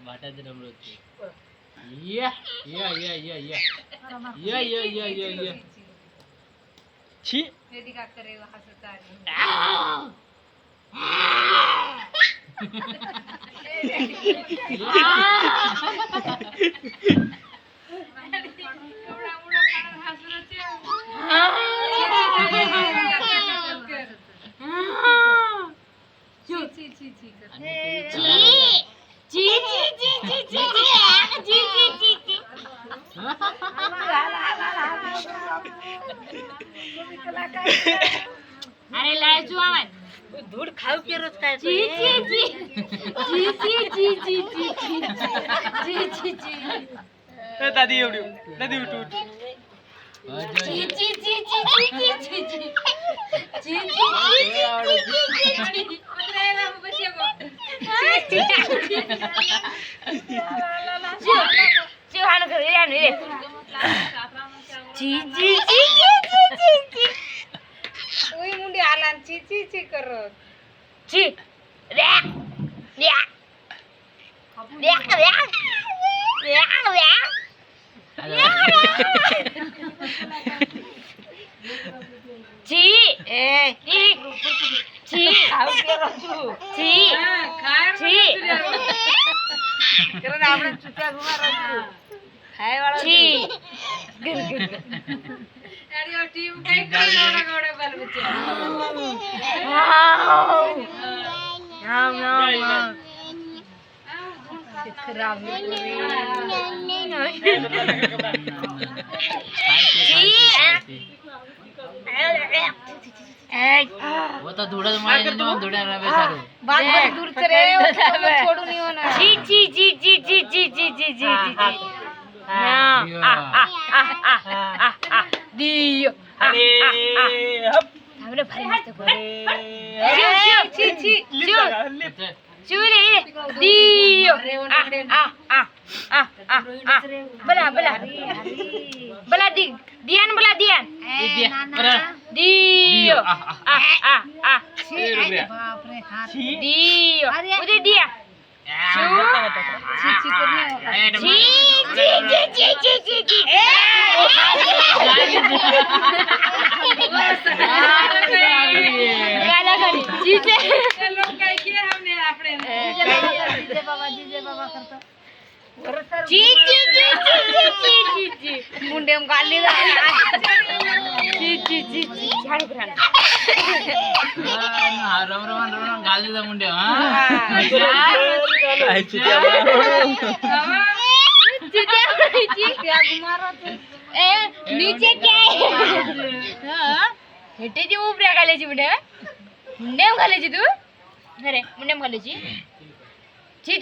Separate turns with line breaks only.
बाटाचं डमरू या या या या या या या या या या छी
रेडी का करे हसता
अरे लाजू आवाज
धूळ खाऊ केरोच काय
जी जी जी जी जी जी जी जी जी जी
दादी एवढी दादी उठ उठ
जी जी जी जी जी जी जी जी जी
मुंडी आला ची ची ची करत
जी रे रे रे रे रे जी ए जी
खाऊ केरो तू
जी जी
करत आपण चुट्या घुमार खाय वाला
जी गुड गुड
गाड़ी टीम कई करोड़ा गोड़े बाल बच्चे
नाम नाम
खराब
वो तो धुड़ा मारे ना धुड़ा ना बेचारो
बात बहुत दूर से रे छोड़ू नहीं होना
जी जी जी जी जी जी जी जी जी जी दियो
अरे हप
हमने भारी मस्त को
छी छी
लिफ्ट
चूरे दियो बला बला बला दी दियान बला दियान दियो
बाप रे हाथ
दियो उधर दिया
छी छी करने
जी जी जी जी जी जी जी गाला गाली जी जी
लोग काय किया हमने आपने जीजे बाबा करता
जी जी जी जी जी जी जी
मुंडे में गाली ला
जी जी जी जी झाड़ बुरान
रम रम रम गाल दे मुंडे हां
आई चिटिया
जी
क्या घुमारो तू
ए नीचे क्या है हां हेटे जी उपऱ्या घालायची मुंडे मुंडे घालायची तू अरे मुंडे घालायची जी